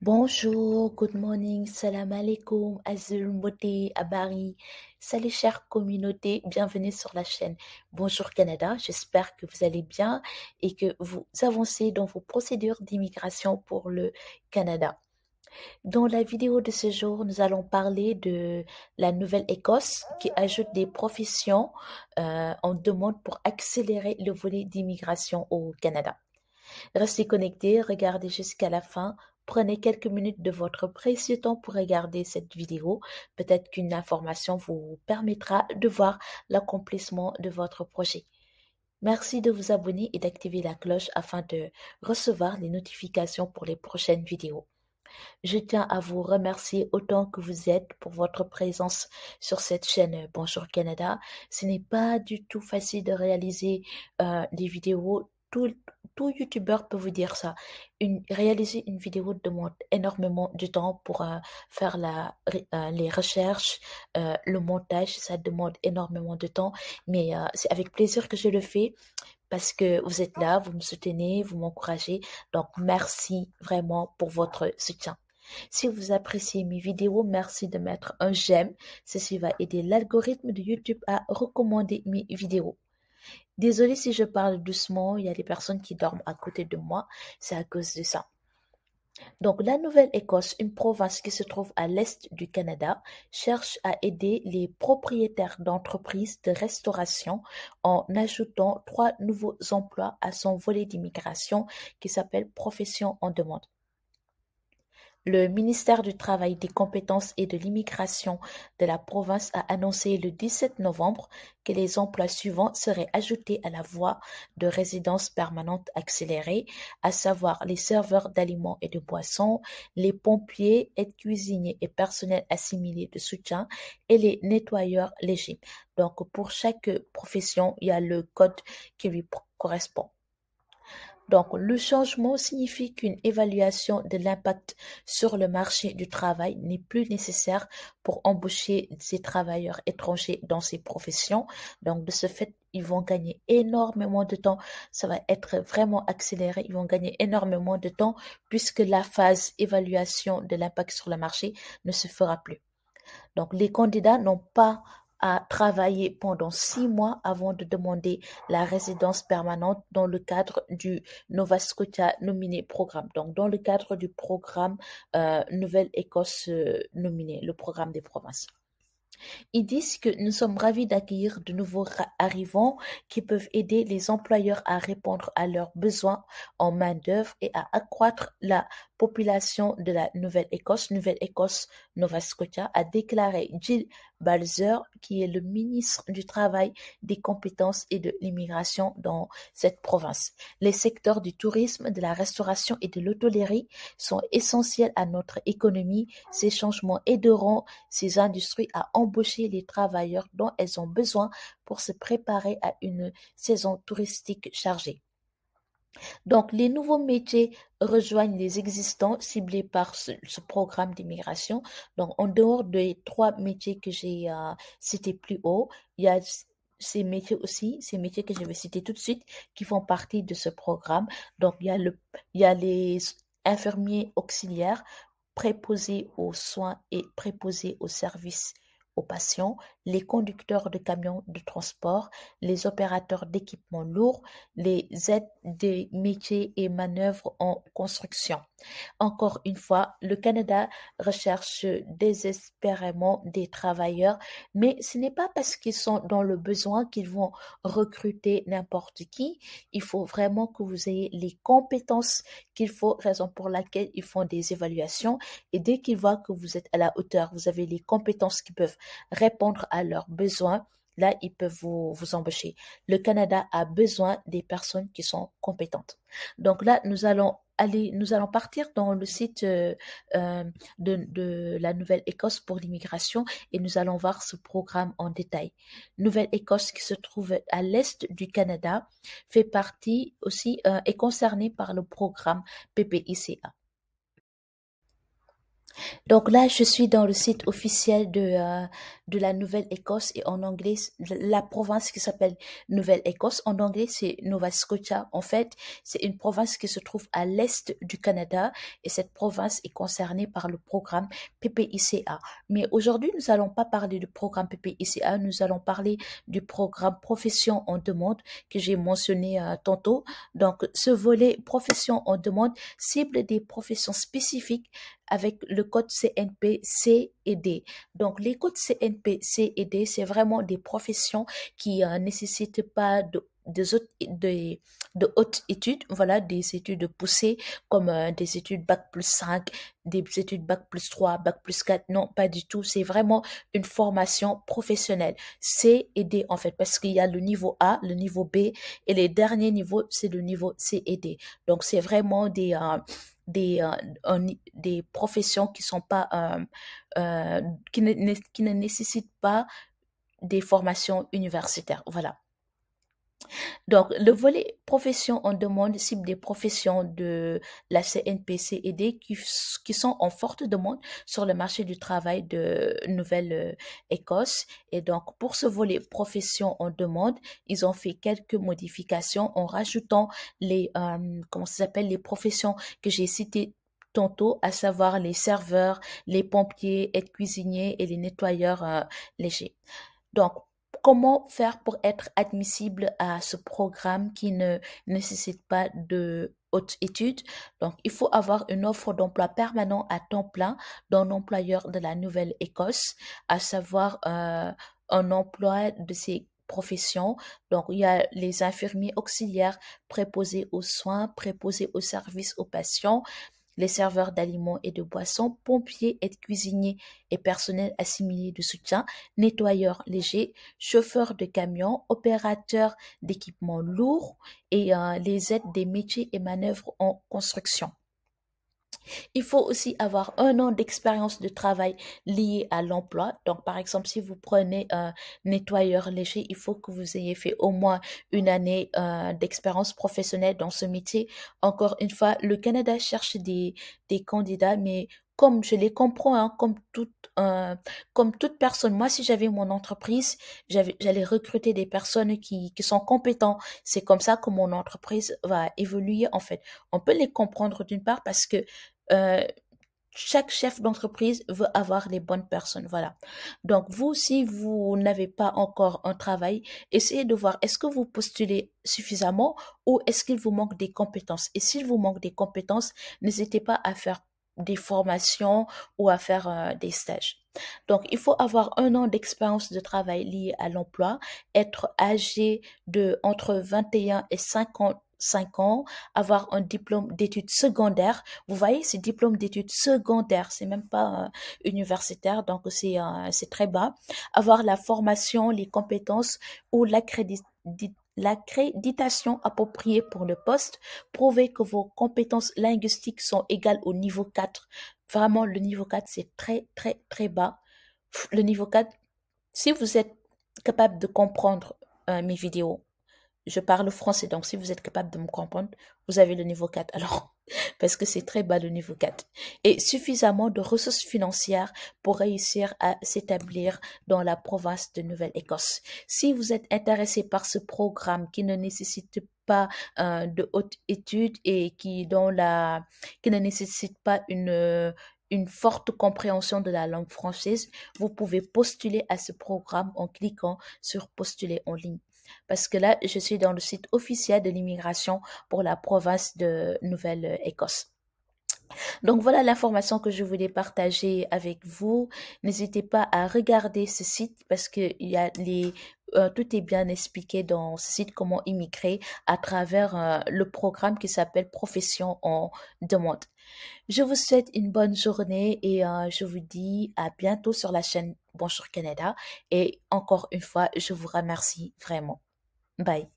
Bonjour, good morning, salam alaikum, azul moti, abari. Salut chère communauté, bienvenue sur la chaîne Bonjour Canada. J'espère que vous allez bien et que vous avancez dans vos procédures d'immigration pour le Canada. Dans la vidéo de ce jour, nous allons parler de la Nouvelle-Écosse qui ajoute des professions en demande pour accélérer le volet d'immigration au Canada. Restez connectés, regardez jusqu'à la fin. Prenez quelques minutes de votre précieux temps pour regarder cette vidéo. Peut-être qu'une information vous permettra de voir l'accomplissement de votre projet. Merci de vous abonner et d'activer la cloche afin de recevoir les notifications pour les prochaines vidéos. Je tiens à vous remercier autant que vous êtes pour votre présence sur cette chaîne Bonjour Canada. Ce n'est pas du tout facile de réaliser des vidéos. Tout youtubeur peut vous dire ça. Réaliser une vidéo demande énormément de temps pour faire les recherches, le montage, ça demande énormément de temps. Mais c'est avec plaisir que je le fais parce que vous êtes là, vous me soutenez, vous m'encouragez. Donc, merci vraiment pour votre soutien. Si vous appréciez mes vidéos, merci de mettre un j'aime. Ceci va aider l'algorithme de YouTube à recommander mes vidéos. Désolée si je parle doucement, il y a des personnes qui dorment à côté de moi, c'est à cause de ça. Donc, la Nouvelle-Écosse, une province qui se trouve à l'est du Canada, cherche à aider les propriétaires d'entreprises de restauration en ajoutant 3 nouveaux emplois à son volet d'immigration qui s'appelle Profession en demande. Le ministère du Travail, des Compétences et de l'Immigration de la province a annoncé le 17 novembre que les emplois suivants seraient ajoutés à la voie de résidence permanente accélérée, à savoir les serveurs d'aliments et de boissons, les pompiers, aides cuisiniers et personnel assimilé de soutien et les nettoyeurs légers. Donc, pour chaque profession, il y a le code qui lui correspond. Donc, le changement signifie qu'une évaluation de l'impact sur le marché du travail n'est plus nécessaire pour embaucher ces travailleurs étrangers dans ces professions. Donc, de ce fait, ils vont gagner énormément de temps. Ça va être vraiment accéléré. Ils vont gagner énormément de temps puisque la phase évaluation de l'impact sur le marché ne se fera plus. Donc, les candidats n'ont pas à travailler pendant 6 mois avant de demander la résidence permanente dans le cadre du Nova Scotia Nominé Programme. Donc, dans le cadre du programme Nouvelle-Écosse Nominé, le programme des provinces. Ils disent que nous sommes ravis d'accueillir de nouveaux arrivants qui peuvent aider les employeurs à répondre à leurs besoins en main-d'œuvre et à accroître la population de la Nouvelle-Écosse. Nouvelle-Écosse, Nova Scotia, a déclaré Jill Balzer, qui est le ministre du Travail, des Compétences et de l'Immigration dans cette province. Les secteurs du tourisme, de la restauration et de l'hôtellerie sont essentiels à notre économie. Ces changements aideront ces industries à embaucher les travailleurs dont elles ont besoin pour se préparer à une saison touristique chargée. Donc, les nouveaux métiers rejoignent les existants ciblés par ce programme d'immigration. Donc, en dehors des 3 métiers que j'ai cités plus haut, il y a ces métiers aussi, ces métiers que je vais citer tout de suite, qui font partie de ce programme. Donc, il y a les infirmiers auxiliaires, préposés aux soins et préposés aux services aux patients, les conducteurs de camions de transport, les opérateurs d'équipements lourds, les aides des métiers et manœuvres en construction. Encore une fois, le Canada recherche désespérément des travailleurs, mais ce n'est pas parce qu'ils sont dans le besoin qu'ils vont recruter n'importe qui. Il faut vraiment que vous ayez les compétences qu'il faut, raison pour laquelle ils font des évaluations. Et dès qu'ils voient que vous êtes à la hauteur, vous avez les compétences qui peuvent répondre à leurs besoins, là, ils peuvent vous embaucher. Le Canada a besoin des personnes qui sont compétentes. Donc là, nous allons partir dans le site de la Nouvelle-Écosse pour l'immigration et nous allons voir ce programme en détail. Nouvelle-Écosse, qui se trouve à l'est du Canada, fait partie aussi, est concernée par le programme PPICA. Donc là, je suis dans le site officiel de la Nouvelle-Écosse et en anglais, la province qui s'appelle Nouvelle-Écosse. En anglais, c'est Nova Scotia. En fait, c'est une province qui se trouve à l'est du Canada et cette province est concernée par le programme PPICA. Mais aujourd'hui, nous allons pas parler du programme PPICA, nous allons parler du programme Profession en demande que j'ai mentionné tantôt. Donc, ce volet Profession en demande cible des professions spécifiques avec le code CNP C et D. Donc, les codes CNP C et D, c'est vraiment des professions qui nécessitent pas de hautes études, voilà, des études poussées comme des études Bac+5, des études Bac+3, Bac+4. Non, pas du tout. C'est vraiment une formation professionnelle. C et D, en fait, parce qu'il y a le niveau A, le niveau B et les derniers niveaux, c'est le niveau C et D. Donc, c'est vraiment des, euh, des professions qui sont pas, qui ne nécessitent pas des formations universitaires. Voilà. Donc, le volet profession, on demande cible des professions de la CNPC et D qui sont en forte demande sur le marché du travail de Nouvelle-Écosse. Et donc, pour ce volet profession, on demande, ils ont fait quelques modifications en rajoutant comment ça s'appelle, les professions que j'ai citées tantôt, à savoir les serveurs, les pompiers, aides-cuisiniers et les nettoyeurs légers. Donc, comment faire pour être admissible à ce programme qui ne nécessite pas de haute études? Donc, il faut avoir une offre d'emploi permanent à temps plein d'un employeur de la Nouvelle-Écosse, à savoir un emploi de ces professions. Donc, il y a les infirmiers auxiliaires préposés aux soins, préposés aux services aux patients, les serveurs d'aliments et de boissons, pompiers, aides-cuisiniers et personnel assimilé de soutien, nettoyeurs légers, chauffeurs de camions, opérateurs d'équipements lourds et les aides des métiers et manœuvres en construction. Il faut aussi avoir un an d'expérience de travail lié à l'emploi. Donc, par exemple, si vous prenez un nettoyeur léger, il faut que vous ayez fait au moins une année d'expérience professionnelle dans ce métier. Encore une fois, le Canada cherche des candidats, mais comme je les comprends, hein, comme toute personne, moi, si j'avais mon entreprise, j'allais recruter des personnes qui sont compétentes. C'est comme ça que mon entreprise va évoluer, en fait. On peut les comprendre d'une part parce que euh, chaque chef d'entreprise veut avoir les bonnes personnes, voilà. Donc vous, si vous n'avez pas encore un travail, essayez de voir est-ce que vous postulez suffisamment ou est-ce qu'il vous manque des compétences. Et s'il vous manque des compétences, n'hésitez pas à faire des formations ou à faire des stages. Donc, il faut avoir un an d'expérience de travail lié à l'emploi, être âgé de entre 21 et 55 ans, avoir un diplôme d'études secondaires. Vous voyez, c'est diplôme d'études secondaires, c'est même pas universitaire, donc c'est très bas. Avoir la formation, les compétences ou l'accréditation appropriée pour le poste, prouver que vos compétences linguistiques sont égales au niveau 4. Vraiment, le niveau 4, c'est très, très, très bas. Le niveau 4, si vous êtes capable de comprendre mes vidéos, je parle français, donc si vous êtes capable de me comprendre, vous avez le niveau 4. Alors, parce que c'est très bas le niveau 4. Et suffisamment de ressources financières pour réussir à s'établir dans la province de Nouvelle-Écosse. Si vous êtes intéressé par ce programme qui ne nécessite pas de haute étude et qui ne nécessite pas une forte compréhension de la langue française, vous pouvez postuler à ce programme en cliquant sur postuler en ligne. Parce que là, je suis dans le site officiel de l'immigration pour la province de Nouvelle-Écosse. Donc voilà l'information que je voulais partager avec vous. N'hésitez pas à regarder ce site parce que tout est bien expliqué dans ce site, comment immigrer à travers le programme qui s'appelle Profession en demande. Je vous souhaite une bonne journée et je vous dis à bientôt sur la chaîne Bonjour Canada. Et encore une fois, je vous remercie vraiment. Bye.